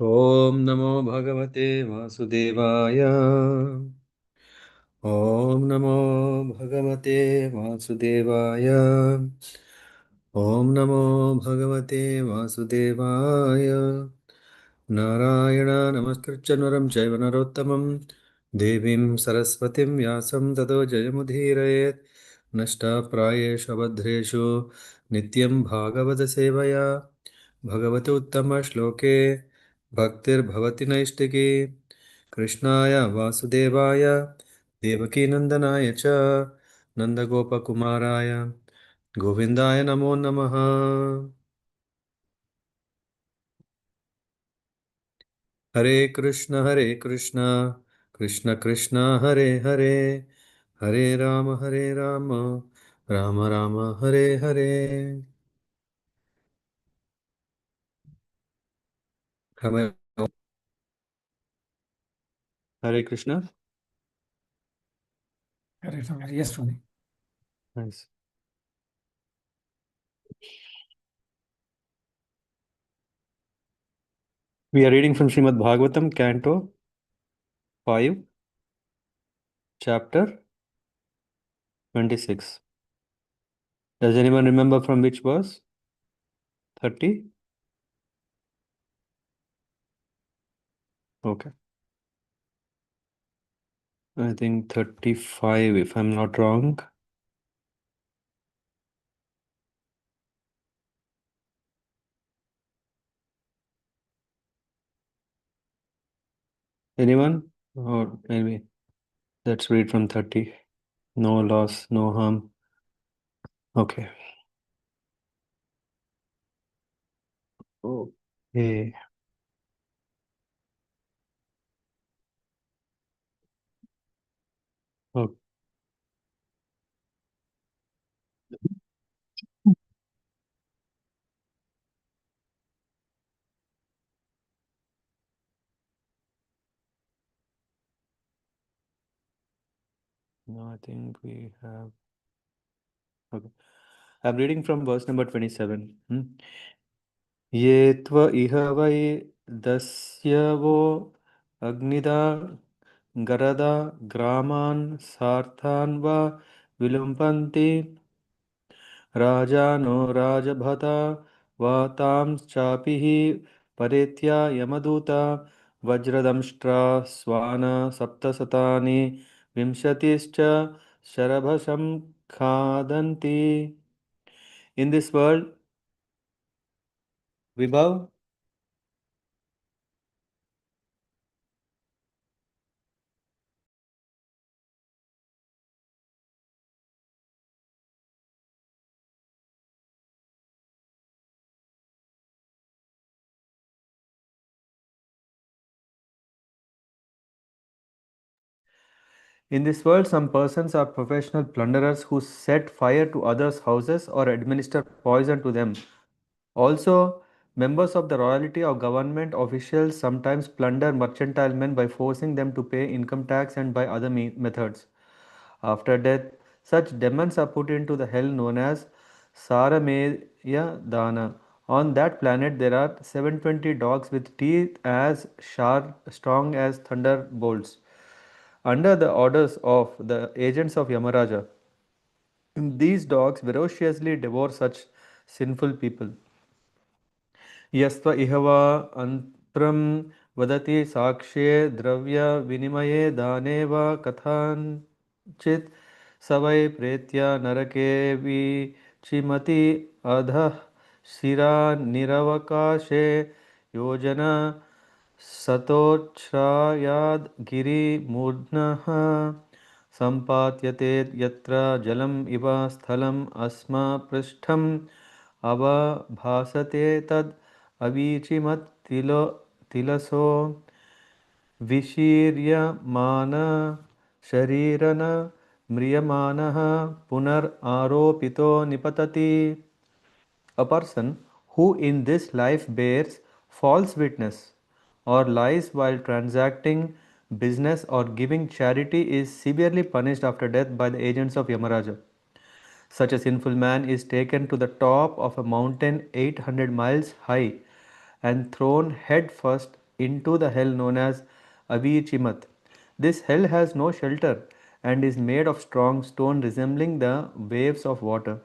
ॐ नमो भगवते वासुदेवाय। ॐ नमो भगवते वासुदेवाय। ॐ नमो भगवते वासुदेवाय। नारायण नमस्कृत्य नरं चैव नरोत्तमं देवीं सरस्वतीं व्यासं ततो जयमुदीरयेत्। नष्टाप्रायेषु भद्रेषु नित्यं भागवतसेवया भगवति उत्तमश्लोके भक्तिर्भवति नैष्टिकी। कृष्णाय वासुदेवाय देवकीनन्दनाय च नन्दगोपकुमाराय गोविन्दाय नमो नमः। हरे कृष्ण कृष्ण कृष्ण हरे हरे, हरे राम राम राम हरे हरे। हमें हरे Krishna. Correct, Swami. Yes, Swami. Nice. We are reading from Srimad Bhagavatam, Canto 5, Chapter 26. Does anyone remember from which verse? 30? Okay. I think 35, if I'm not wrong. Anyone? Or maybe let's read from 30. No loss, no harm. Okay. Okay. Okay. No, I think we have. Okay. I'm reading from verse number 27. Ye tva iha vai dasyavo agnida garada graman sarthan va vilumpanti Rajano Rajabhata Vatam Chapihi Paretya Yamaduta Vajradamshtra Swana Saptasatani Vimshatischa Sharabhasam Khadanti. In this world, Vibhav, in this world, some persons are professional plunderers who set fire to others' houses or administer poison to them. Also, members of the royalty or government officials sometimes plunder mercantile men by forcing them to pay income tax and by other methods. After death, such demons are put into the hell known as Sarameya Dana. On that planet, there are 720 dogs with teeth as sharp, strong as thunderbolts. Under the orders of the agents of Yamaraja, these dogs ferociously devour such sinful people. यस्त्व इह वा अन्त्रं वदति साक्ष्ये द्रव्यविनिमये दाने वा कथञ्चित् स वै प्रेत्य नरके विचिमति अधः शिरानिरवकाशे योजन सतोच्छ्रायाद् गिरिमूर्ध्नः सम्पात्यते यत्र जलम् इव स्थलम् अस्मपृष्ठम् अवभासते तद् अवीचिमत्तिलो तिलसो विशीर्यमान शरीरन म्रियमाणः पुनरारोपितो निपतति. A person who in this life bears false witness or lies while transacting business or giving charity is severely punished after death by the agents of Yamaraja. Such a sinful man is taken to the top of a mountain 800 miles high and thrown head first into the hell known as Avichimat. This hell has no shelter and is made of strong stone resembling the waves of water.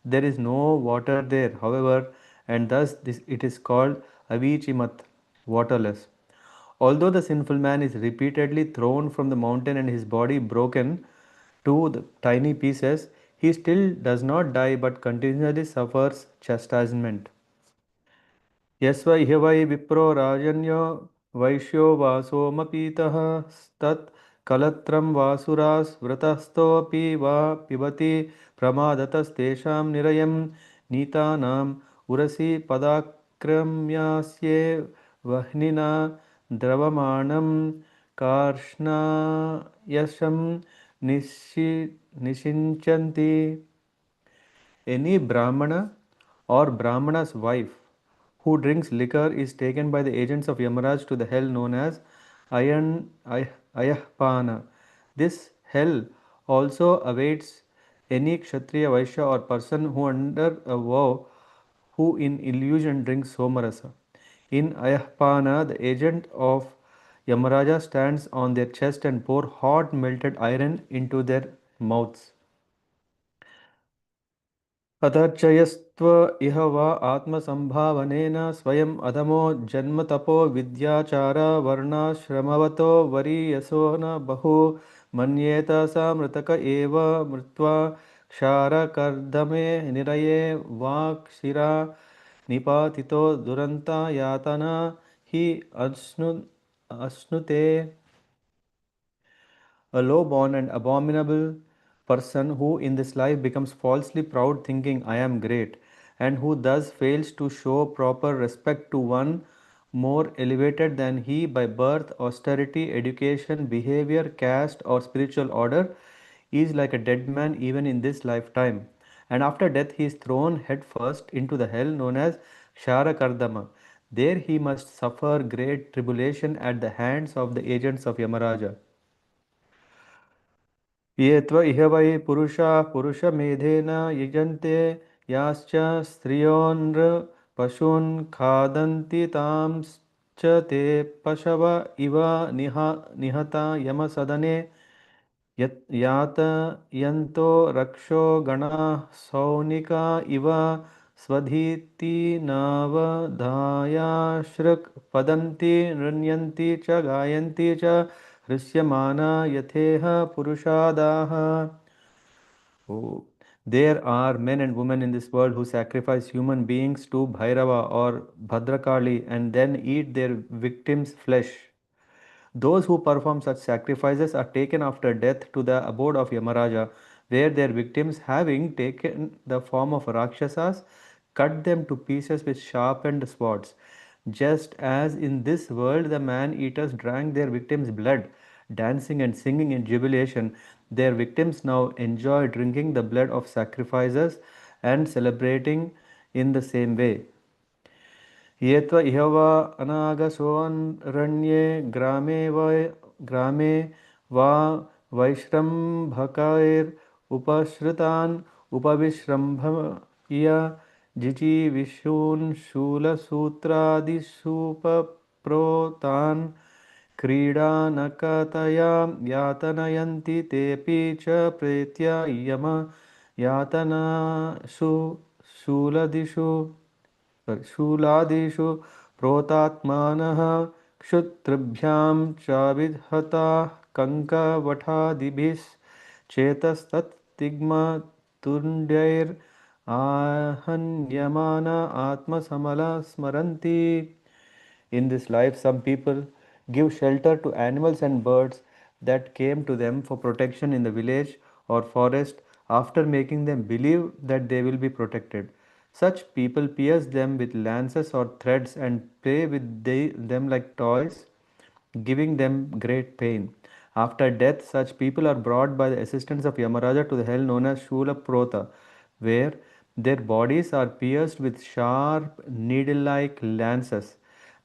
There is no water there, however, and thus it is called Avichimat, waterless. Although the sinful man is repeatedly thrown from the mountain and his body broken to the tiny pieces, he still does not die but continually suffers chastisement. यस्वै ह्यवै Wipro राजन्यो वैश्यो वासोमपीतः तत् कलत्रं वासुरास्वृतस्थोऽपि वा पिबति प्रमादतस्तेषां निरयं नीतानाम् उरसि पदाक्रम्यास्ये वह्निना द्रवमाणं कार्ष्णायशं निशि निषिञ्चन्ति. Any Brahmana or Brahmana's wife who drinks liquor is taken by the agents of Yamaraj to the hell known as Ayahpana. This hell also awaits any Kshatriya, Vaishya or person who under a vow who in illusion drinks Somarasa. In Ayahpana, the agent of Yamaraja stands on their chest and pour hot melted iron into their mouths. अतर्चयस्त्व इह वा आत्मसम्भावनेन स्वयम् अधमो जन्मतपो विद्याचार वर्णाश्रमवतो वरीयसो न बहु मन्येत स मृतक एव मृत्वा क्षारकर्दमे निरये वाक्शिरा निपातितो दुरन्ता यातना हि अश्नुते. A low born and abominable person who in this life becomes falsely proud, thinking, I am great, and who thus fails to show proper respect to one more elevated than he by birth, austerity, education, behavior, caste, or spiritual order, is like a dead man even in this lifetime. And after death, he is thrown head first into the hell known as Sharakardama. There he must suffer great tribulation at the hands of the agents of Yamaraja. ये त्व इह वै पुरुषाः पुरुषमेधेन यजन्ते याश्च स्त्रियोऽनृपशून् खादन्ति तांश्च ते पशव इव निहता यमसदने यातयन्तो रक्षो गणाः सौनिका इव स्वधीतिनवधायाश्रुक् पदन्ति नृण्यन्ति च गायन्ति च हृष्यमाना यथेह पुरुषादाः. Oh, there are men and women in this world who sacrifice human beings to Bhairava or Bhadrakali and then eat their victims' flesh. Those who perform such sacrifices are taken after death to the abode of Yamaraja, where their victims, having taken the form of Rakshasas, cut them to pieces with sharpened swords. Just as in this world the man eaters drank their victims' blood, dancing and singing in jubilation, their victims now enjoy drinking the blood of sacrifices and celebrating in the same way. ये त्व इह वा अनागसोऽरण्ये ग्रामे वा वैश्रम्भकैरुपसृतान् उपविश्रम्भय जिजीविषून् शूलसूत्रादिषूपप्रोतान् क्रीडानकतया यातनयन्ति तेऽपि च प्रेत्य यम यातनासु शूलदिषु शूलादिषु प्रोतात्मानः क्षुत्रिभ्यां चाभिहताः कङ्कवठादिभिश्चेतस्तत्तिग्मतुण्डैराहन्यमाना आत्मसमला स्मरन्ति. In this life, some people give shelter to animals and birds that came to them for protection in the village or forest after making them believe that they will be protected. Such people pierce them with lances or threads and play with them like toys, giving them great pain. After death, such people are brought by the assistance of Yamaraja to the hell known as Shulaprota, where their bodies are pierced with sharp, needle like lances.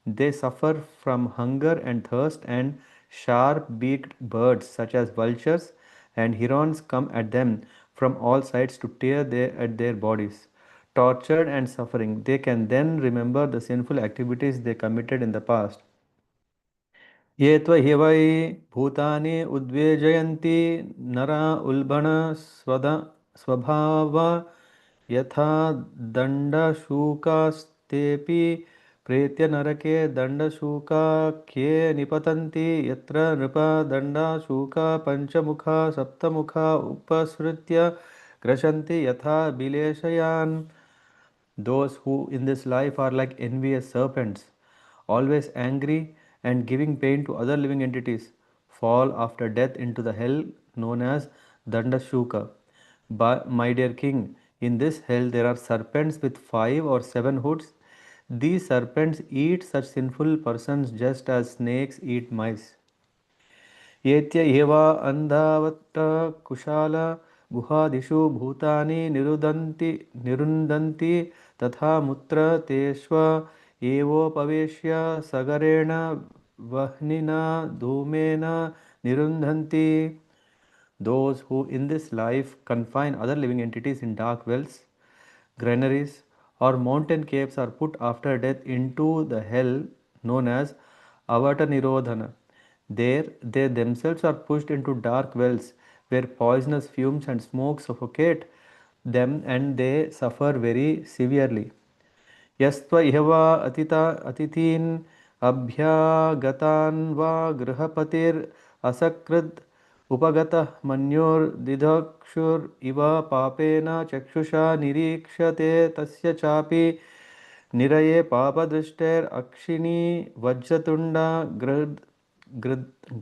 They suffer from hunger and thirst, and sharp beaked birds such as vultures and herons come at them from all sides to tear at their bodies. Tortured and suffering, they can then remember the sinful activities they committed in the past. ये त्वहि वै भूतानि उद्वेजयन्ति नरा उल्बण स्वभाव यथा दण्डशूकास्तेऽपि प्रेत्य नरके दण्डशूकाख्ये निपतन्ति यत्र नृपा दण्डशूका पञ्चमुखा सप्तमुखा उपसृत्य ग्रसन्ति यथा बिलेशयान्. Those who in this life are like envious serpents, always angry and giving pain to other living entities, fall after death into the hell known as Dandashuka. But, my dear king, in this hell there are serpents with 5 or 7 hoods. These serpents eat such sinful persons just as snakes eat mice. एत्य एव अन्धावत् कुशाल गुहादिषु भूतानि निरुन्धन्ति तथा मुत्र तेष्व एवोपवेश्य सगरेण वह्निना धूमेन निरुन्धन्ति. Those who in this life confine other living entities in dark wells, granaries, or mountain caves are put after death into the hell known as Avata Nirodhana. There, they themselves are pushed into dark wells where poisonous fumes and smoke suffocate them and they suffer very severely. यस्त्व इह वा अतिथीन् अभ्यागतान् वा गृहपतिरसकृद् उपगतः मन्योर्दिधक्षुरिव पापेन चक्षुषा निरीक्ष्यते तस्य चापि निरये पापदृष्टेरक्षिणी वज्रतुण्डा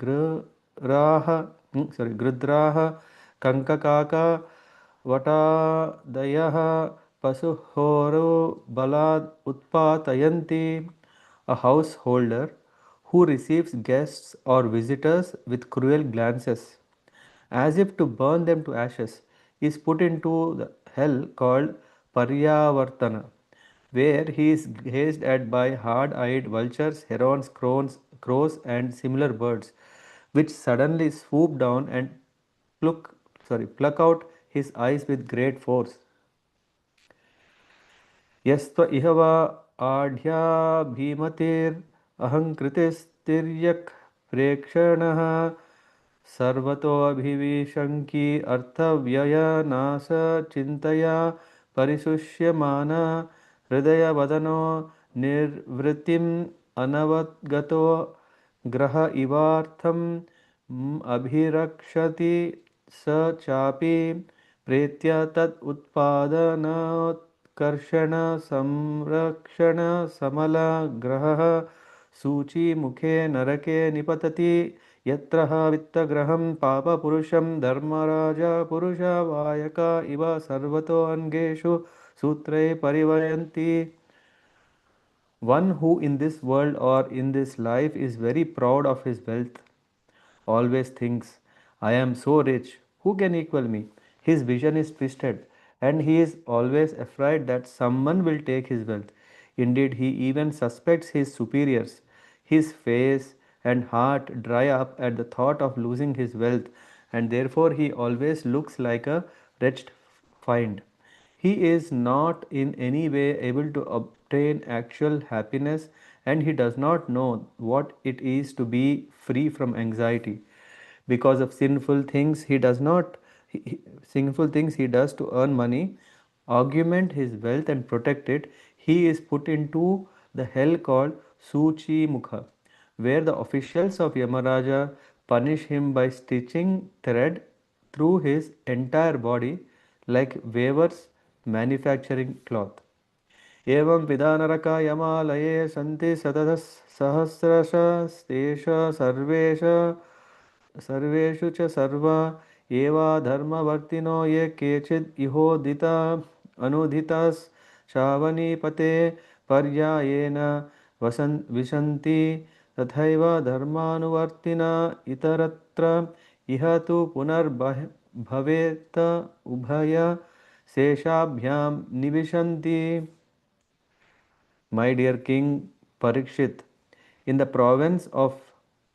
गृध्राः गृध्राः कङ्ककाका वटादयः पशुहोरो balad utpatayanti. A householder who receives guests or visitors with cruel glances, as if to burn them to ashes, is put into the hell called Paryavartana, where he is gazed at by hard-eyed vultures, herons, crows, and similar birds, which suddenly swoop down and pluck out his eyes with great force. यस्त्व इह वा आढ्याभिमतिरहङ्कृतिस्तिर्यक् प्रेक्षणः सर्वतोऽभिविशङ्की अर्थव्ययनाश चिन्तया परिशुष्यमान हृदयवदनो निर्वृतिम् अनवगतो ग्रह इवार्थम् अभिरक्षति स चापि प्रेत्य तत् उत्पादनोत्कर्षण संरक्षण समल ग्रहः सूचीमुखे नरके निपतति यत्र वित्तग्रहं पापपुरुषं धर्मराज पुरुषवायक इव सर्वतो अन्गेषु सूत्रे परिवयन्ति. One who in this world or in this life is very proud of his wealth always thinks, I am so rich, who can equal me? His vision is twisted, and he is always afraid that someone will take his wealth. Indeed, he even suspects his superiors. His face and heart dry up at the thought of losing his wealth, and therefore he always looks like a wretched find. He is not in any way able to obtain actual happiness and he does not know what it is to be free from anxiety. Because of sinful things he does not sinful things he does to earn money, augment his wealth and protect it, he is put into the hell called Suchi Mukha, where the officials of Yamaraja punish him by stitching thread through his entire body like weavers manufacturing cloth. एवं विधानरका यमालये सन्ति शततः सहस्रशस्तेष सर्वेषु च सर्वा एवा धर्मवर्तिनो ये केचिद् इहोदिता अनुदिताश्चावनीपते पर्यायेन विशन्ति तथैव धर्मानुवर्तिना इतरत्र इह तु पुनर्भवेत् उभय शेषाभ्यां निविशन्ति. My dear King Parikshit, in the province of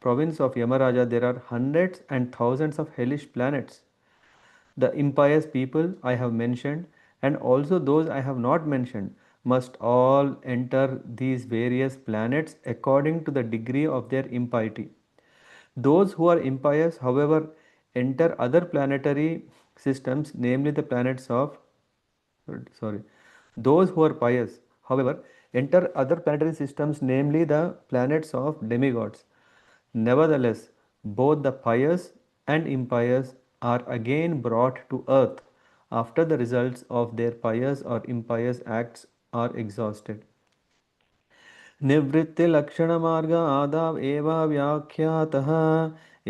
Yamaraja there are hundreds and thousands of hellish planets. The impious people I have mentioned and also those I have not mentioned must all enter these various planets according to the degree of their impiety. Those who are impious, however, enter other planetary systems, namely the planets of sorry. Those who are pious, however, enter other planetary systems, namely the planets of demigods. Nevertheless, both the pious and impious are again brought to earth after the results of their pious or impious acts are exhausted. निवृत्तिलक्षणमार्ग आदाव एव व्याख्यातः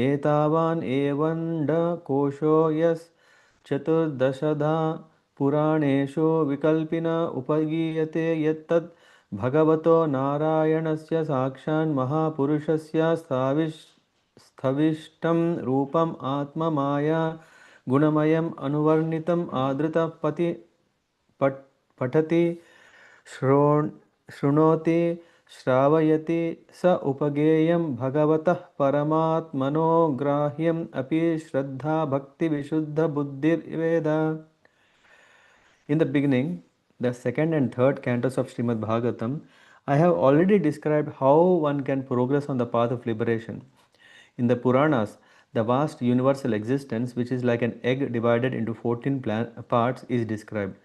एतावान् एवण्डकोशो यश्चतुर्दशधा पुराणेषु विकल्पिन उपगीयते यत्तद् भगवतो नारायणस्य साक्षान् महापुरुषस्य स्थविष्टं रूपम् आत्ममाया गुणमयम् अनुवर्णितम् आदृतः पठ पठति श्रोण शृणोति श्रावयति स उपगेयं भगवतः परमात्मनो ग्राह्यम् अपि श्रद्धा भक्ति विशुद्ध बुद्धिर्वेद. In the beginning, the second and third cantos of Srimad Bhagavatam, I have already described how one can progress on the path of liberation. In the Puranas, the vast universal existence, which is like an egg divided into 14 parts, is described.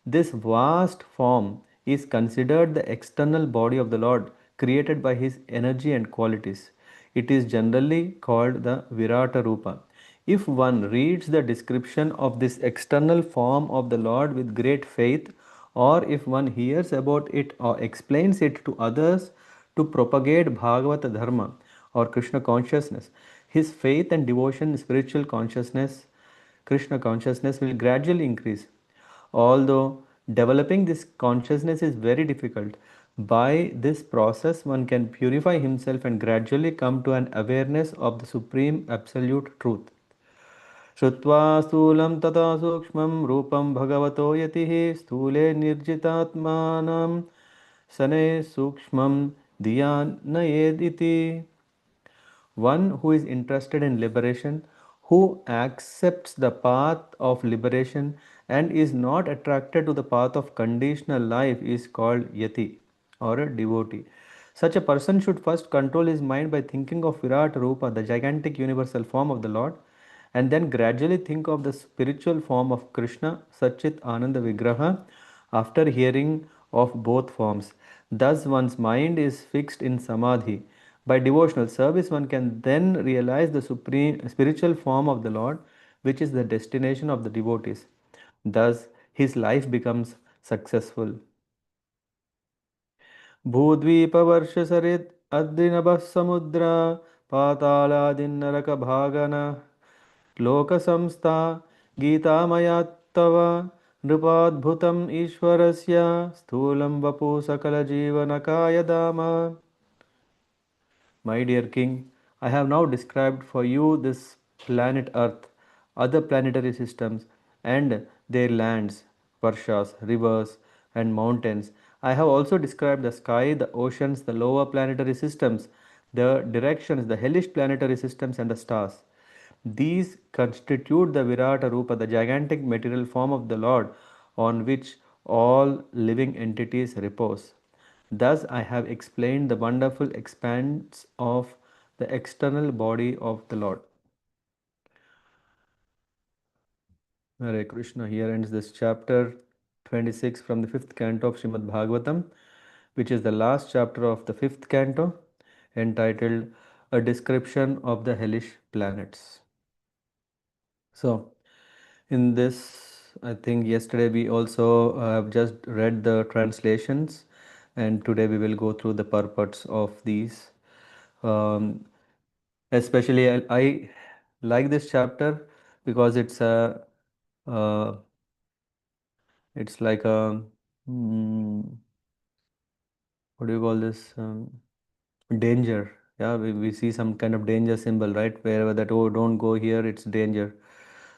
This vast form is considered the external body of the Lord, created by His energy and qualities. It is generally called the Virata Rupa. If one reads the description of this external form of the Lord with great faith, or if one hears about it or explains it to others to propagate Bhagavata Dharma or Krishna consciousness, his faith and devotion, spiritual consciousness, Krishna consciousness will gradually increase. Although developing this consciousness is very difficult, by this process one can purify himself and gradually come to an awareness of the supreme absolute truth. श्रुत्वा स्थूलं तथा सूक्ष्मं रूपं भगवतो यतिः स्थूले निर्जितात्मानं शनैः सूक्ष्मं धिया नयेदिति. One who is interested in liberation, who accepts the path of liberation and is not attracted to the path of conditional life, is called yati or a devotee. Such a person should first control his mind by thinking of Virat Rupa, the gigantic universal form of the Lord, and then gradually think of the spiritual form of Krishna, Satchit Ananda Vigraha, after hearing of both forms. Thus, one's mind is fixed in samadhi. By devotional service, one can then realize the supreme spiritual form of the Lord, which is the destination of the devotees. Thus, his life becomes successful. भूद्वीपवर्षसरित् अद्रिनभः समुद्रा पातालादिन्नरकभागन लोकसंस्था गीतामया तव नृपाद्भुतम् ईश्वरस्य स्थूलं Vapu सकलजीवनकायदाम. My dear king, I have now described for you this planet Earth, other planetary systems, and their lands, varshas, rivers, and mountains. I have also described the sky, the oceans, the lower planetary systems, the directions, the hellish planetary systems, and the stars. These constitute the Virata Rupa, the gigantic material form of the Lord, on which all living entities repose. Thus, I have explained the wonderful expanse of the external body of the Lord. Hare Krishna. Here ends this chapter 26 from the fifth canto of Srimad Bhagavatam, which is the last chapter of the fifth canto, entitled A Description of the Hellish Planets. So, in this, I think yesterday we also have just read the translations, and today we will go through the purports of these. Um, Especially, I like this chapter because uh, it's like a what do you call this danger. Yeah, we see some kind of danger symbol, right? Wherever that, oh, don't go here, it's danger.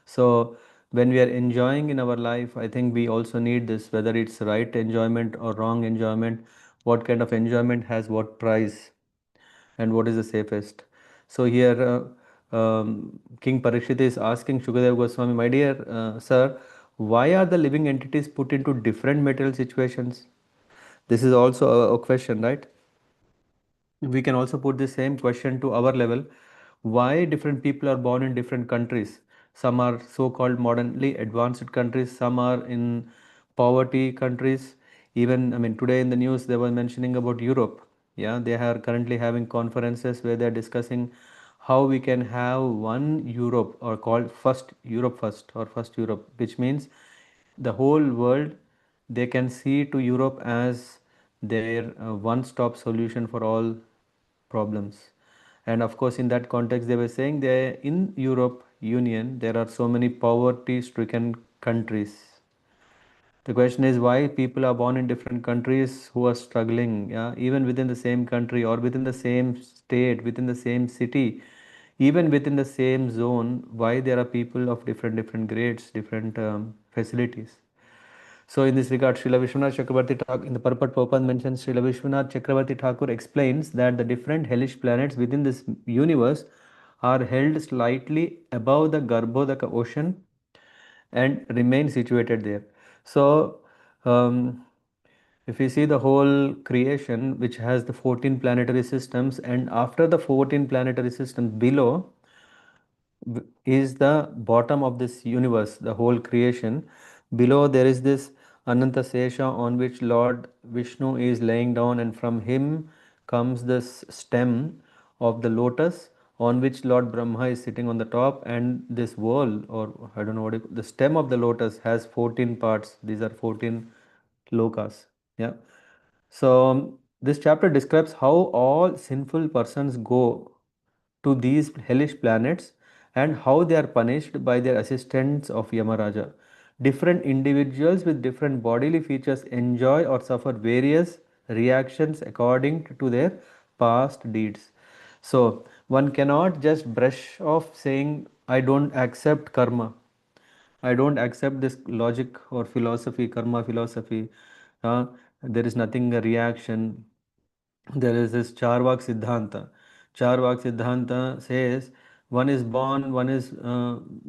So when we are enjoying in our life, I think we also need this, whether it's right enjoyment or wrong enjoyment, what kind of enjoyment has what price and what is the safest. So here King Parikshit is asking Shukadev Goswami, my dear sir, why are the living entities put into different material situations? This is also a question, right? We can also put the same question to our level. Why different people are born in different countries. Some are so-called modernly advanced countries, some are in poverty countries. Even, I mean, today in the news they were mentioning about Europe. Yeah, they are currently having conferences where they are discussing how we can have one Europe, or called first Europe first, or first Europe, which means the whole world, they can see to Europe as their one-stop solution for all problems. And of course, in that context, they were saying that in Europe Union there are so many poverty-stricken countries. The question is why people are born in different countries who are struggling, yeah, even within the same country or within the same state, within the same city, even within the same zone, why there are people of different grades, different facilities. So in this regard, Srila Vishwanath Chakrabarti Thakur, in the Purport Popan mentions, Srila Vishwanath Chakrabarti Thakur explains that the different hellish planets within this universe are held slightly above the Garbhodaka ocean and remain situated there. So, um, if you see the whole creation, which has the 14 planetary systems, and after the 14 planetary systems below, is the bottom of this universe, the whole creation. Below there is this Ananta Sesha on which Lord Vishnu is laying down, and from him comes this stem of the lotus on which Lord Brahma is sitting on the top, and this whorl, or I don't know what the stem of the lotus has 14 parts. These are 14 lokas. Yeah. So this chapter describes how all sinful persons go to these hellish planets and how they are punished by their assistants of Yamaraja. Different individuals with different bodily features enjoy or suffer various reactions according to their past deeds. So one cannot just brush off saying, I don't accept karma. I don't accept this logic or philosophy, karma philosophy. Uh, there is nothing a reaction. There is this Charvak Siddhanta. Charvak Siddhanta says one is born, one is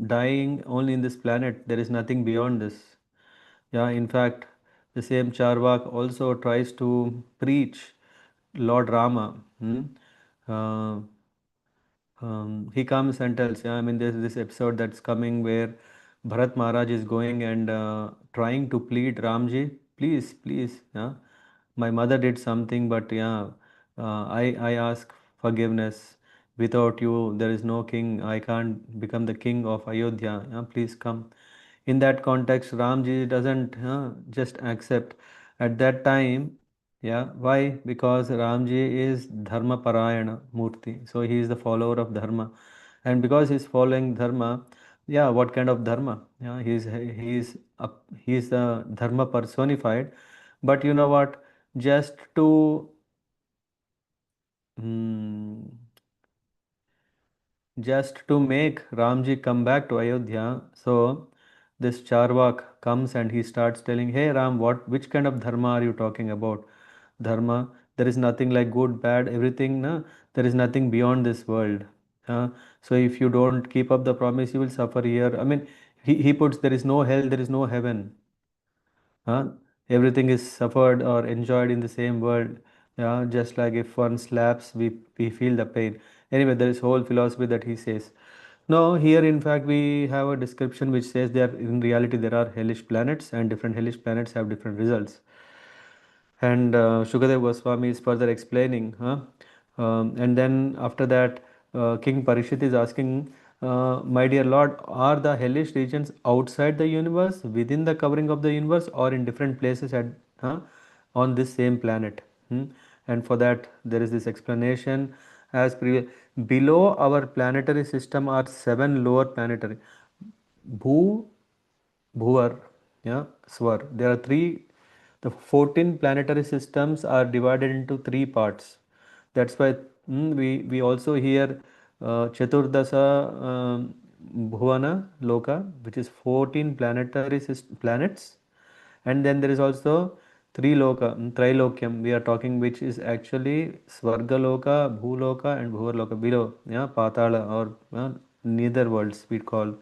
dying only in this planet. There is nothing beyond this. Yeah, in fact, the same Charvak also tries to preach Lord Rama. Uh, he comes and tells, yeah, I mean, there's this episode that's coming where Bharat Maharaj is going and trying to plead Ramji, please, please, yeah, my mother did something, but yeah, I ask forgiveness. Without you, there is no king. I can't become the king of Ayodhya. Yeah, please come. In that context, Ramji doesn't just accept. At that time, yeah, why? Because Ramji is Dharma Parayana Murti. So he is the follower of Dharma. And because he is following Dharma, yeah, what kind of Dharma? Yeah, he is the Dharma personified. But you know what? Just to mm, just to make Ramji come back to Ayodhya, so this Charvak comes and he starts telling, "Hey Ram, which kind of dharma are you talking about? Dharma, there is nothing like good, bad, everything. Na? There is nothing beyond this world. So if you don't keep up the promise, you will suffer here." I mean, he puts there is no hell, there is no heaven. Huh? Everything is suffered or enjoyed in the same world. Yeah, just like if one slaps, we feel the pain. Anyway, there is whole philosophy that he says. No, here in fact we have a description which says that in reality there are hellish planets and different hellish planets have different results. And Shukadev Goswami is further explaining. And then after that, King Parishit is asking, my dear Lord, are the hellish regions outside the universe, within the covering of the universe, or in different places on this same planet? And for that, there is this explanation as previous. Below our planetary system are seven lower planetary. Bhu, Bhuvar, yeah, Swar. There are three, the 14 planetary systems are divided into three parts. That's why we also hear Chaturdasa Bhuvana Loka, which is 14 planetary planets. And then there is also three loka, Trilokyam, we are talking, which is actually Swarga Loka, Bhuloka, and Bhuvar Loka below, yeah, Patala or neither worlds we call.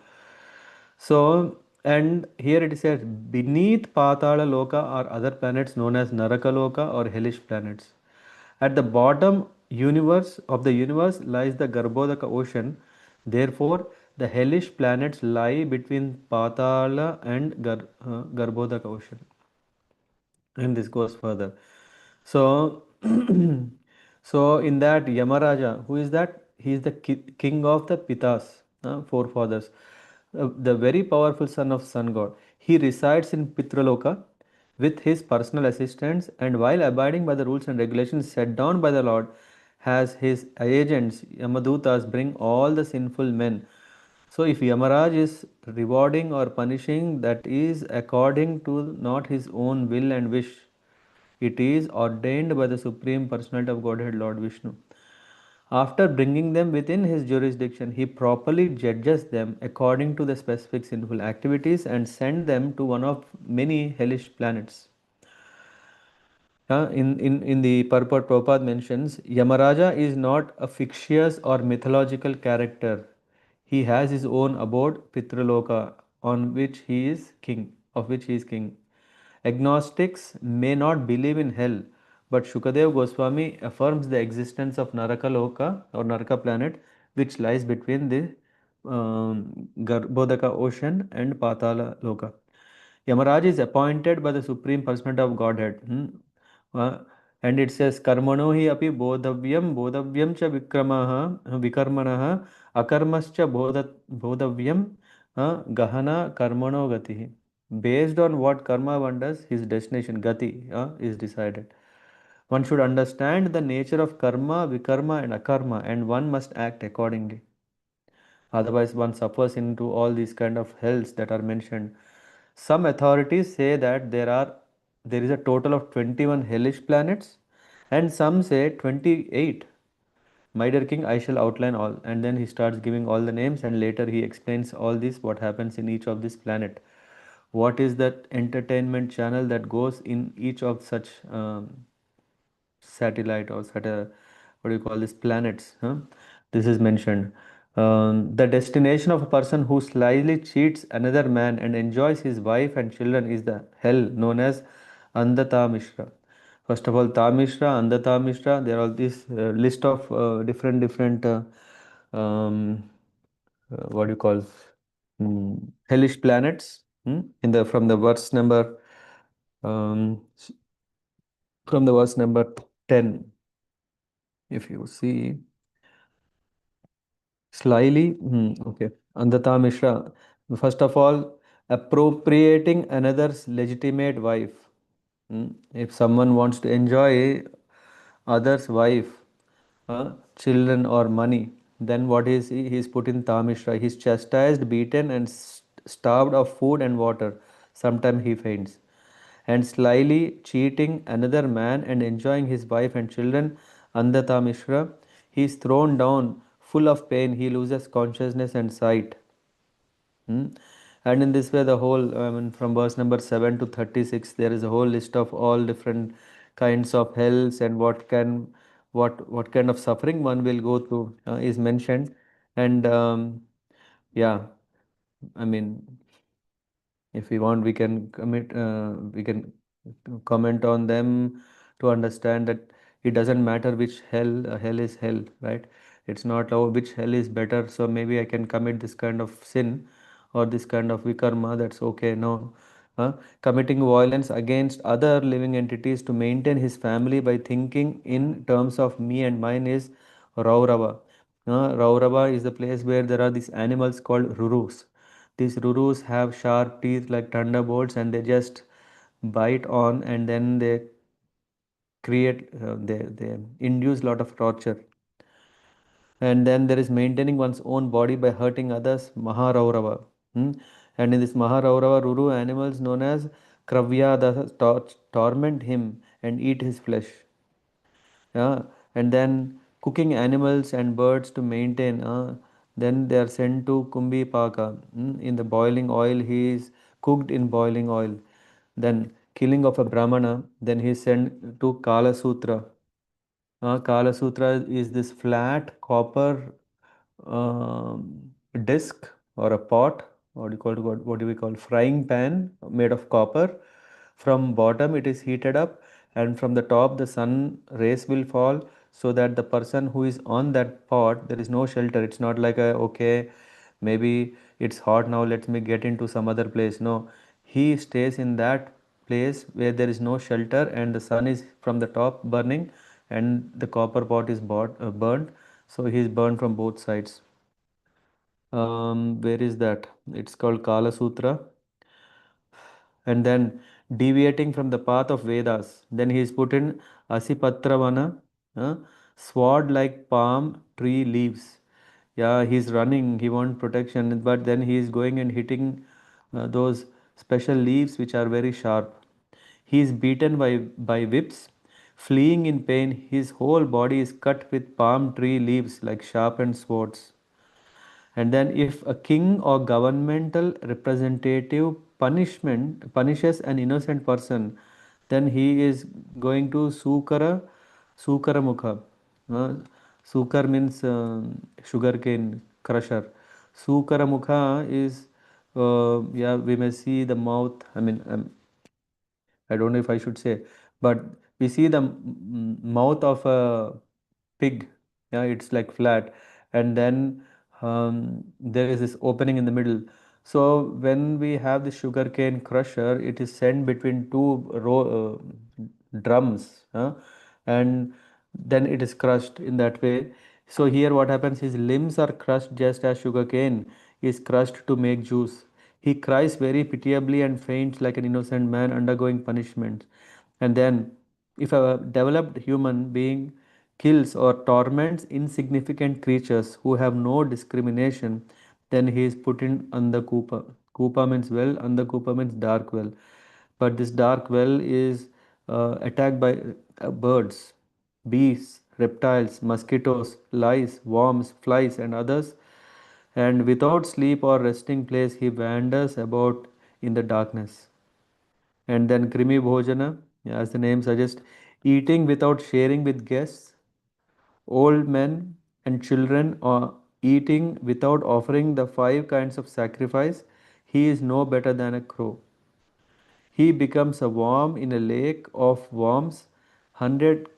So, and here it says beneath Patala Loka are other planets known as Naraka Loka or hellish planets. At the bottom universe lies the Garbhodaka ocean. Therefore, the hellish planets lie between Patala and Garbhodaka ocean. And this goes further. So, so in that Yamaraja, who is that? He is the king of the Pitas, forefathers, the very powerful son of sun god. He resides in Pitraloka with his personal assistants, and while abiding by the rules and regulations set down by the Lord, has his agents Yamadutas bring all the sinful men. So if Yamaraj is rewarding or punishing, that is according to not his own will and wish. It is ordained by the Supreme Personality of Godhead, Lord Vishnu. After bringing them within his jurisdiction, he properly judges them according to the specific sinful activities and send them to one of many hellish planets. In the purport, Prabhupada mentions Yamaraja is not a fictitious or mythological character. He has his own abode, Pitraloka, on which he is king, of which he is king. Agnostics may not believe in hell, but Shukadev Goswami affirms the existence of Narakaloka or Naraka planet, which lies between the Garbhodaka ocean and Patala Loka. Yamaraj is appointed by the Supreme Personality of Godhead. Uh, and it says, Karmano hi api bodhavyam cha vikarmanaha, akarmascha bodhavyam, gahana karmano gatihi. Based on what karma one does, his destination, gati, is decided. One should understand the nature of karma, vikarma, and akarma, and one must act accordingly. Otherwise, one suffers into all these kind of hells that are mentioned. Some authorities say that there is a total of 21 hellish planets, and some say 28. My dear king, I shall outline all. And then he starts giving all the names, and later he explains all this, what happens in each of this planet. What is that entertainment channel that goes in each of such satellite or what do you call this planets? This is mentioned. The destination of a person who slyly cheats another man and enjoys his wife and children is the hell known as Andhata Mishra. First of all, Tamishra, Andhata Mishra, there are this list of different what do you call hellish planets in the um, from the verse number 10. If you see slyly, okay, Andhata Mishra, first of all, appropriating another's legitimate wife. If someone wants to enjoy others' wife, children, or money, then what is he? He is put in Tamishra. He is chastised, beaten, and starved of food and water. Sometimes he faints. And slyly cheating another man and enjoying his wife and children, Andhata Mishra, he is thrown down, full of pain. He loses consciousness and sight. Hmm? And in this way, the whole, I mean, from verse number 7 to 36, there is a whole list of all different kinds of hells and what kind of suffering one will go through is mentioned. And yeah, I mean, if we want, we can comment on them to understand that it doesn't matter which hell is hell, right? It's not which hell is better. So maybe I can commit this kind of sin or this kind of vikarma. That's okay. No, committing violence against other living entities to maintain his family by thinking in terms of me and mine is Raurava. Raurava is the place where there are these animals called Rurus. These Rurus have sharp teeth like thunderbolts and they just bite on and then they they induce a lot of torture. And then there is maintaining one's own body by hurting others, Maharaurava. Hmm? And in this Maharaurava, Ruru animals known as Kravyadas torment him and eat his flesh. Yeah, and then cooking animals and birds to maintain. Then they are sent to Kumbi Paka. In the boiling oil, he is cooked in boiling oil. Then killing of a Brahmana. Then he is sent to Kala Sutra. Kala Sutra is this flat copper disc or a pot. What do we call frying pan made of copper. From bottom it is heated up, and from the top the sun rays will fall. so that the person who is on that pot, there is no shelter. It's not like a, okay, maybe it's hot now, let me get into some other place. No, he stays in that place where there is no shelter and the sun is from the top burning and the copper pot is burned. So he is burned from both sides. Where is that? It's called Kala Sutra. And then deviating from the path of Vedas. Then he is put in Asipatravana, uh, sword like palm tree leaves. Yeah, he's running, he wants protection, but then he is going and hitting those special leaves which are very sharp. He is beaten by whips, fleeing in pain. His whole body is cut with palm tree leaves like sharpened swords. And then if a king or governmental representative punishment punishes an innocent person, then he is going to Sukara Mukha. Uh, Sukar means sugarcane crusher. Sukara Mukha is yeah, we may see the mouth. I mean, I don't know if I should say, but we see the mouth of a pig. Yeah, it's like flat, and then there is this opening in the middle. So when we have the sugarcane crusher, it is sent between drums, and then it is crushed in that way. So here what happens, his limbs are crushed just as sugarcane is crushed to make juice. He cries very pitiably and faints like an innocent man undergoing punishment. And then, if a developed human being kills or torments insignificant creatures who have no discrimination, then he is put in Andakupa. Kupa means well, Andakupa means dark well. But this dark well is attacked by birds, bees, reptiles, mosquitoes, lice, worms, flies, and others. And without sleep or resting place, he wanders about in the darkness. And then Krimi Bhojana, as the name suggests, eating without sharing with guests, old men and children, or eating without offering the five kinds of sacrifice, he is no better than a crow. He becomes a worm in a lake of worms, 100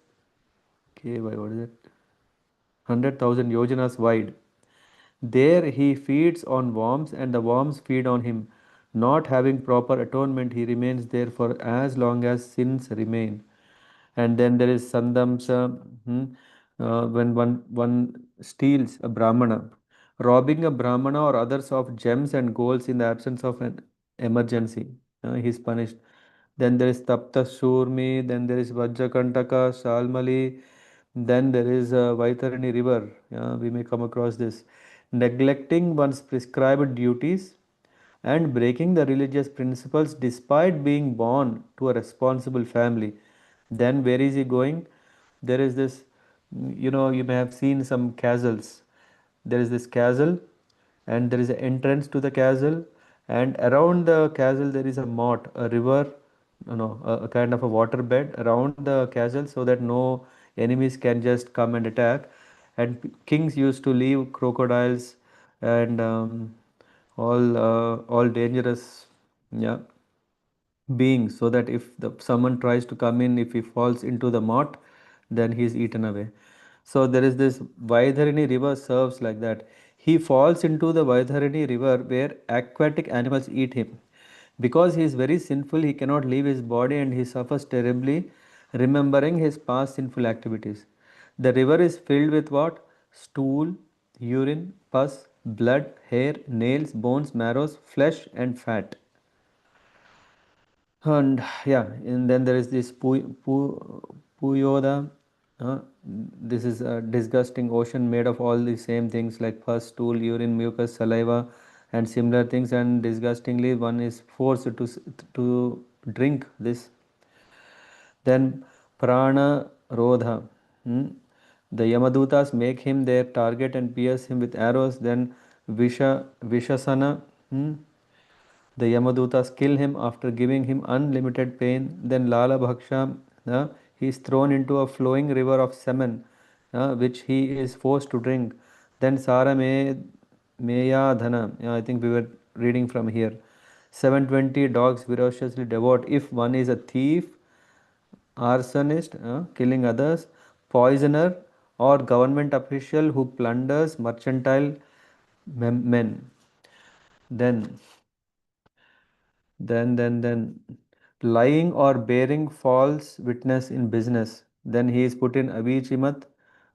k, what is it? 100,000 yojanas wide. There he feeds on worms, and the worms feed on him. Not having proper atonement, he remains there for as long as sins remain. And then there is Sandamsa, when one steals a Brahmana. Robbing a Brahmana or others of gems and golds in the absence of an emergency. He is punished. Then there is Tapta Shurmi, then there is Vajrakantaka, Shalmali, then there is Vaitarani river. We may come across this. Neglecting one's prescribed duties and breaking the religious principles despite being born to a responsible family. Then where is he going? There is this, you may have seen some castles. There is this castle, and there is an entrance to the castle, and around the castle there is a moat, a river, a kind of a water bed around the castle, so that no enemies can just come and attack. And kings used to leave crocodiles and all dangerous, yeah, beings, so that if someone tries to come in, if he falls into the moat, then he is eaten away. So there is this Vaidharini river serves like that. He falls into the Vaidharini river where aquatic animals eat him. Because he is very sinful, he cannot leave his body and he suffers terribly, remembering his past sinful activities. The river is filled with what? Stool, urine, pus, blood, hair, nails, bones, marrows, flesh, and fat. And yeah, and then there is this Puyoda. This is a disgusting ocean made of all the same things like pus, stool, urine, mucus, saliva, and similar things. And disgustingly, one is forced to drink this. Then Prana Rodha. The Yamadutas make him their target and pierce him with arrows. Then Vishasana. The Yamadutas kill him after giving him unlimited pain. Then Lala Bhaksha, he is thrown into a flowing river of semen, which he is forced to drink. Then Sara Meyadhana, I think we were reading from here. 720 dogs ferociously devoured. If one is a thief, arsonist, killing others, poisoner, or government official who plunders mercantile men. Then, then, lying or bearing false witness in business. Then he is put in Avichimat,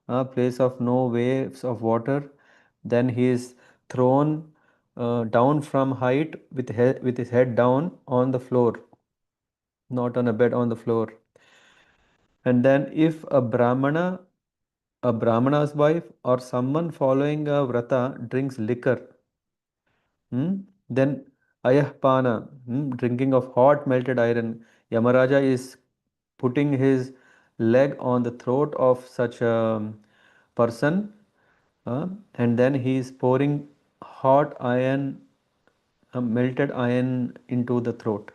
a place of no waves of water. Then he is thrown down from height with his head down on the floor, not on a bed, on the floor. And then if a Brahmana's wife or someone following a vrata drinks liquor, then ayahpana, drinking of hot melted iron, Yamaraja is putting his leg on the throat of such a person, and then he is pouring hot iron, melted iron into the throat.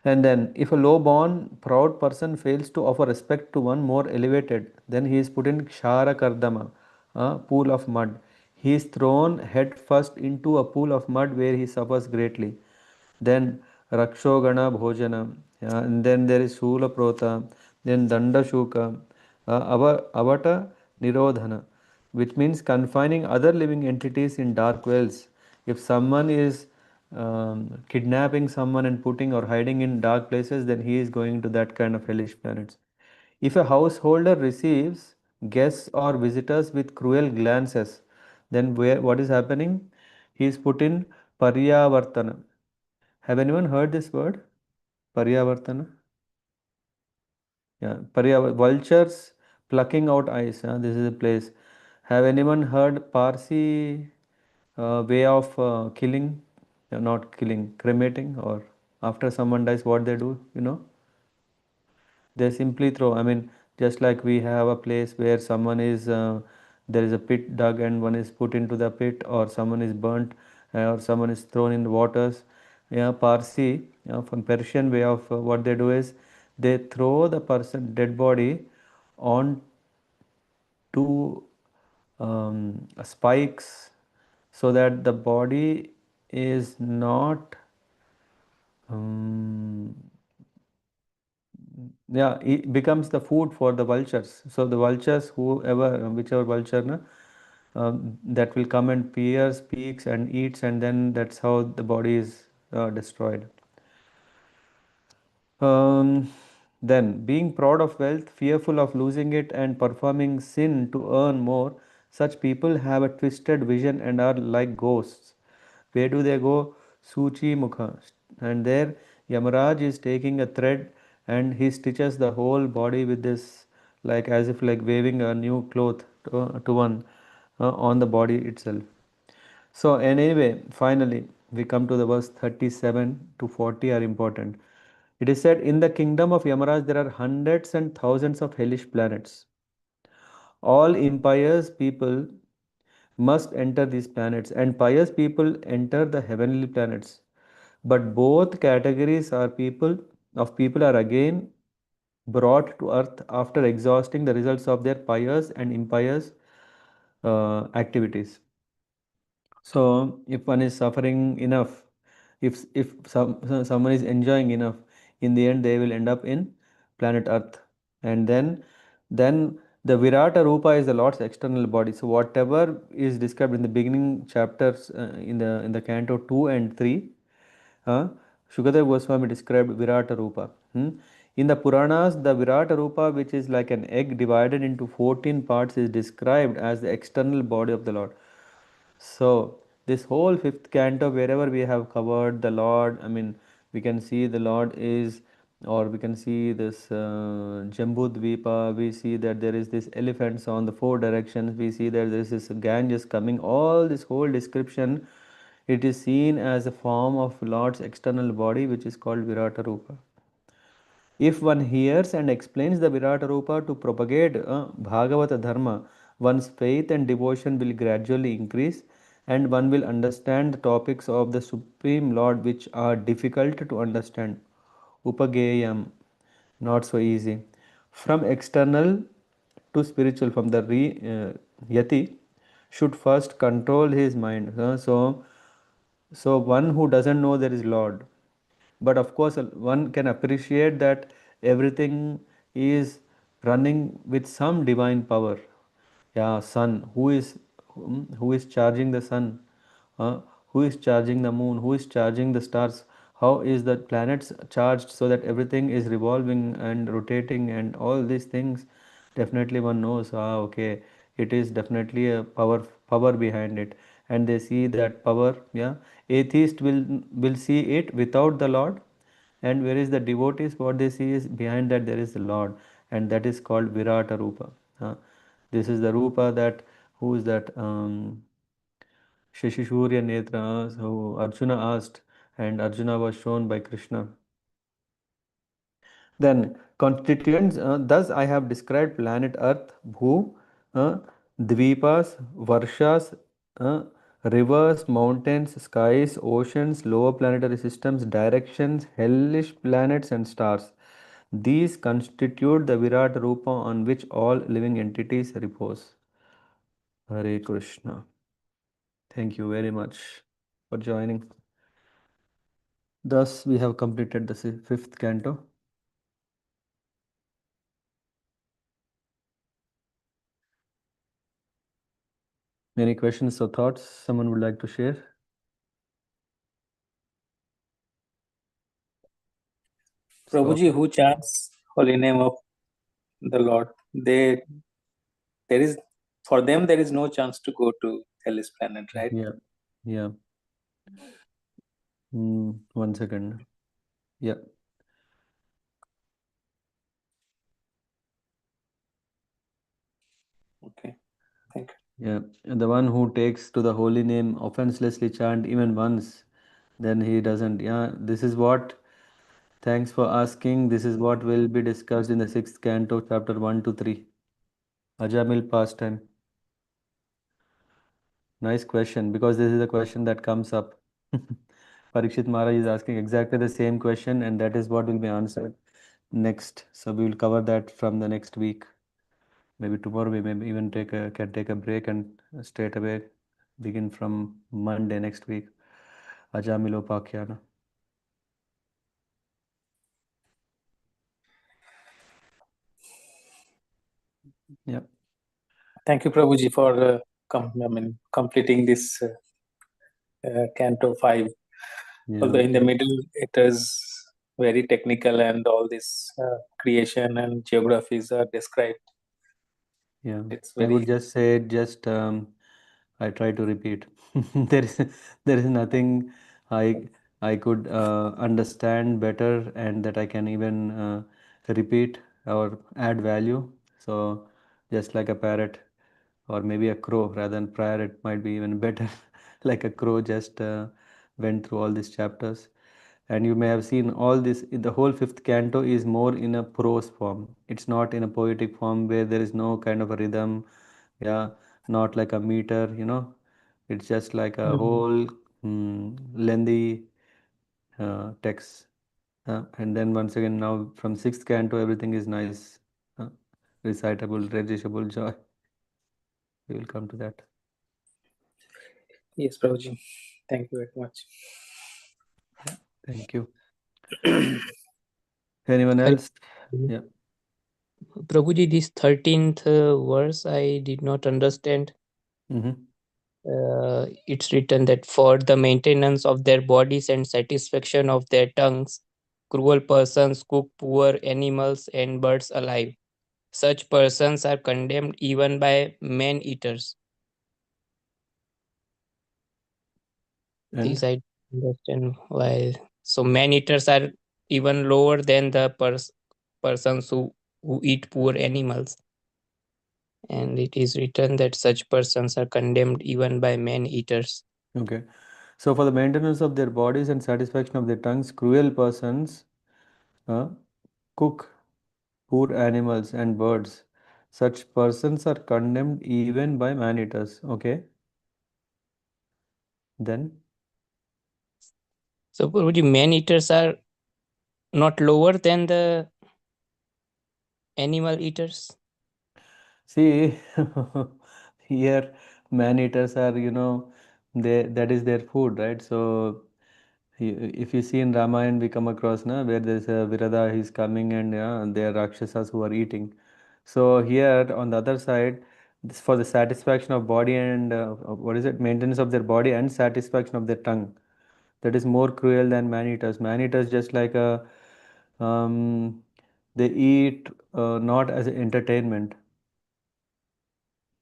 And then, if a low born, proud person fails to offer respect to one more elevated, then he is put in Kshara Kardama, a pool of mud. He is thrown head first into a pool of mud where he suffers greatly. Then Rakshogana Bhojana, and then there is Shula Prota, then Danda Shuka, Avata Nirodhana, which means confining other living entities in dark wells. If someone is kidnapping someone and putting or hiding in dark places, then he is going to that kind of hellish planets. If a householder receives guests or visitors with cruel glances, then what is happening? He is put in Paryavartana. Have anyone heard this word? Paryavartana? Yeah, vultures plucking out eyes. This is a place. Have anyone heard Parsi way of killing? Not killing, cremating, or after someone dies, what they do? They simply throw. I mean, just like we have a place where someone is, there is a pit dug and one is put into the pit, or someone is burnt, or someone is thrown in the waters. Yeah, Parsi, from Persian way of what they do is they throw the person dead body on to spikes so that the body is not um, yeah, it becomes the food for the vultures. So the vultures, whoever, whichever vulture, na, that will come and peers, peeks and eats, and then that's how the body is destroyed. Um, then, being proud of wealth, fearful of losing it, and performing sin to earn more, such people have a twisted vision and are like ghosts. Where do they go? Suchi Mukha. And there, Yamaraj is taking a thread and he stitches the whole body with this, like as if like waving a new cloth to one on the body itself. So, and anyway, finally, we come to the verse 37 to 40 are important. It is said, in the kingdom of Yamaraj, there are hundreds and thousands of hellish planets. All impious people must enter these planets, and pious people enter the heavenly planets. But both categories of people are again brought to earth after exhausting the results of their pious and impious activities. So, if one is suffering enough, if someone is enjoying enough, in the end they will end up in planet Earth, and then the Virata Rupa is the Lord's external body. So, whatever is described in the beginning chapters in the Canto 2 and 3, uh, Shukadeva Goswami described Virata Rupa. In the Puranas, the Virata Rupa, which is like an egg divided into 14 parts, is described as the external body of the Lord. So, this whole fifth canto, wherever we have covered the Lord, I mean, we can see the Lord is, or we can see this Jambu Dvipa, we see that there is this elephants on the four directions, we see that there is this Ganges coming, all this whole description, it is seen as a form of Lord's external body, which is called Virata Rupa. If one hears and explains the Virata Rupa to propagate Bhagavata Dharma, one's faith and devotion will gradually increase and one will understand the topics of the Supreme Lord which are difficult to understand. Upageyam, not so easy. From external to spiritual, from the Yati, should first control his mind. So one who doesn't know there is Lord, but of course one can appreciate that everything is running with some divine power. Yeah, sun. Who is charging the sun? Uh, who is charging the moon? Who is charging the stars? How is the planets charged so that everything is revolving and rotating and all these things? Definitely one knows. Ah, okay, it is definitely a power behind it, and they see that power. Yeah, atheist will see it without the Lord, and where is the devotees, what they see is behind that there is the Lord, and that is called Virata Rupa. This is the Rupa that who is that Shashishurya Netra, who Arjuna asked, and Arjuna was shown by Krishna. Then constituents, thus I have described planet Earth, Bhu, uh, Dvipas, Varshas, uh, rivers, mountains, skies, oceans, lower planetary systems, directions, hellish planets and stars. These constitute the Virat Rupa on which all living entities repose. Hare Krishna. Thank you very much for joining. Thus, we have completed the fifth canto. Any questions or thoughts someone would like to share? So, Prabhuji, who chants holy name of the Lord, there is for them there is no chance to go to hellish planet, right? yeah, yeah. 1 second. Yeah, Okay, thank you. yeah. And the one who takes to the holy name offenselessly chant even once, then he doesn't. Yeah, this is what. Thanks for asking. This is what will be discussed in the sixth canto, chapter 1 to 3. Ajamil pastime. Nice question, because this is a question that comes up. Parikshit Maharaj is asking exactly the same question, and that is what will be answered next. So we will cover that from the next week. Maybe tomorrow we may even can take a break and straight away begin from Monday next week. Ajamilopakyana. Yeah, Thank you, Prabhuji, for completing this Canto 5. yeah, Although in the middle it is very technical and all this creation and geographies are described. yeah. It's I would very just say just I try to repeat. There is nothing I could understand better and that I can even repeat or add value. So just like a parrot or maybe a crow rather than parrot might be even better. Like a crow just went through all these chapters. And you may have seen all this, the whole fifth canto is more in a prose form. It's not in a poetic form where there is no kind of a rhythm, yeah, not like a meter, it's just like a Mm. whole lengthy text. And then once again, now from sixth canto, everything is nice, uh, recitable, registable joy. We will come to that. Yes, Prabhuji. Thank you very much. Yeah, thank you. Anyone Hari- else? Yeah. Prabhuji, this 13th verse I did not understand. Mm-hmm. It's written that for the maintenance of their bodies and satisfaction of their tongues, cruel persons cook poor animals and birds alive. Such persons are condemned even by man eaters. And This I understand why. So man eaters are even lower than the persons who eat poor animals. And it is written that such persons are condemned even by man eaters. okay. So for the maintenance of their bodies and satisfaction of their tongues, cruel persons uh, cook poor animals and birds. Such persons are condemned even by man-eaters. Okay, then So Guruji, man eaters are not lower than the animal eaters. see here man-eaters are, they that is their food, right? So if you see in Ramayana, we come across na where there's a Virada, he's coming and yeah, there are Rakshasas who are eating. So here on the other side, this for the satisfaction of body and what is it? Maintenance of their body and satisfaction of their tongue. That is more cruel than man-eaters. Man-eaters just like a they eat not as an entertainment.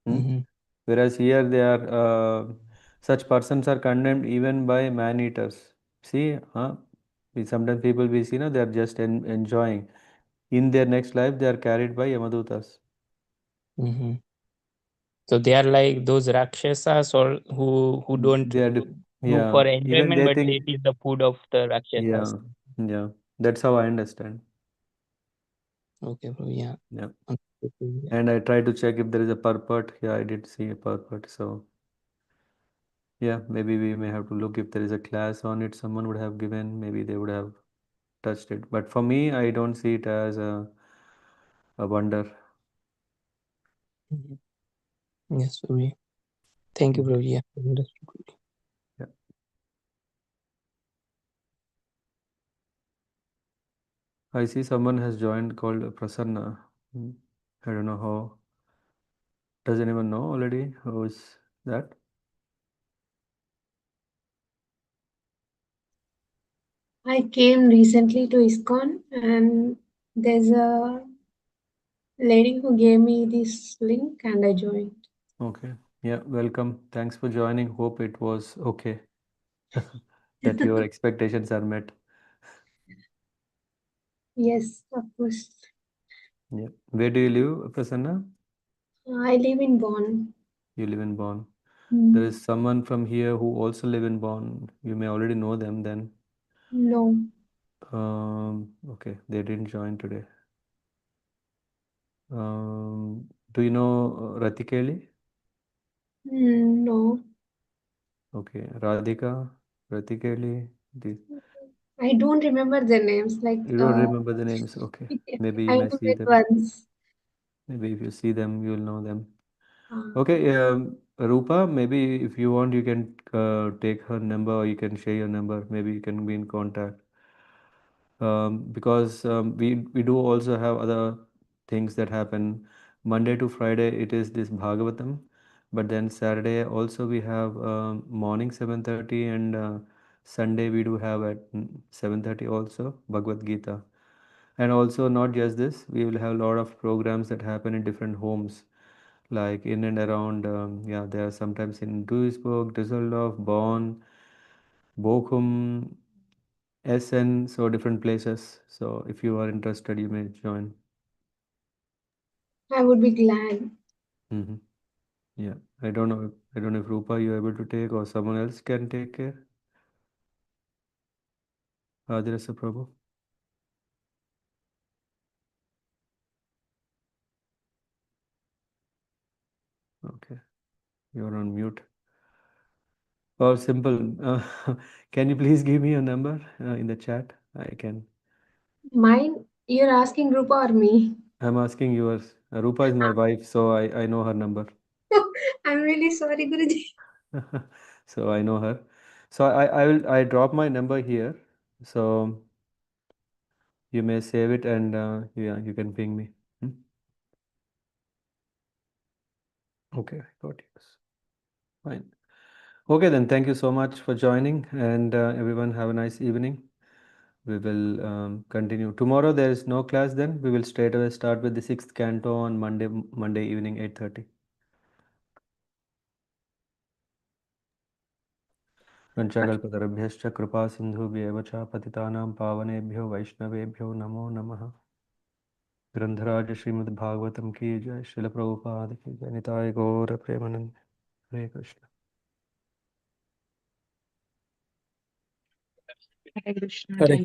Hmm? Mhm. Whereas here they are such persons are condemned even by man-eaters. See, sometimes people we see, they are just enjoying. In their next life, they are carried by Yamadutas. Mhm. So they are like those rakshasas or who don't They are, do for yeah. Even enjoyment, they but think, it is the food of the rakshasas. yeah, yeah. That's how I understand. Okay, bro. Yeah. Yeah. Okay, yeah. And I try to check if there is a purport. Yeah, I did see a purport. So yeah, maybe we may have to look if there is a class on it. Someone would have given. Maybe they would have touched it. But for me, I don't see it as a wonder. Mhm. Yes, bro. Yeah. Thank you, Mm. bro. Yeah. Understood. Yeah. I see someone has joined called Prasanna. Mm. I don't know how. Does anyone know already who is that? I came recently to ISKCON and there's a lady who gave me this link and I joined. Okay. Yeah, welcome. Thanks for joining. Hope it was okay. That your expectations are met. Yes, of course. Yeah. Where do you live, Prasanna? I live in Bonn. You live in Bonn. There Mm, is someone from here who also live in Bonn. You may already know them then. no. Okay, they didn't join today. Do you know Ratikeli? No. Okay, Radhika, Ratikeli. I don't remember their names. Like, You don't remember the names. Okay, maybe you I may only see met them. once. Maybe if you see them, you'll know them. Uh, Okay, Rupa, maybe if you want, you can take her number or you can share your number. Maybe you can be in contact. Because we do also have other things that happen. Monday to Friday, it is this Bhagavatam, but then Saturday also we have morning 7:30 and Sunday we do have at 7:30 also Bhagavad Gita. And also not just this, we will have a lot of programs that happen in different homes, like in and around. Yeah, there are sometimes in Duisburg, Düsseldorf, Bonn, Bochum, Essen, so different places. So if you are interested, you may join. I would be glad. Hmm. Yeah, I don't know. I don't know if Rupa you're able to take or someone else can take care. Adirasa Prabhu. Okay, you're on mute. Or simple. Can you please give me your number in the chat? I can. Mine, you're asking Rupa or me? I'm asking yours. Rupa is my wife, so I know her number. I'm really sorry, Guruji. So I know her. So I drop my number here. So you may save it and yeah, you can ping me. Hmm? Okay, I got it. Fine. Okay, then thank you so much for joining, and everyone have a nice evening. We will continue. Tomorrow there is no class then. We will straight away start with the sixth canto on Monday evening 8:30. Vanchakalpatarabhyascha kripa sindhubhyev cha patitanam pavanebhyo vaishnavebhyo namo namaha. ग्रंथराज Shrimad Bhagavatam की जय श्रील प्रभुपाद की जय निताय गौर प्रेमानंद हरे Krishna Hare Krishna. Hare Thank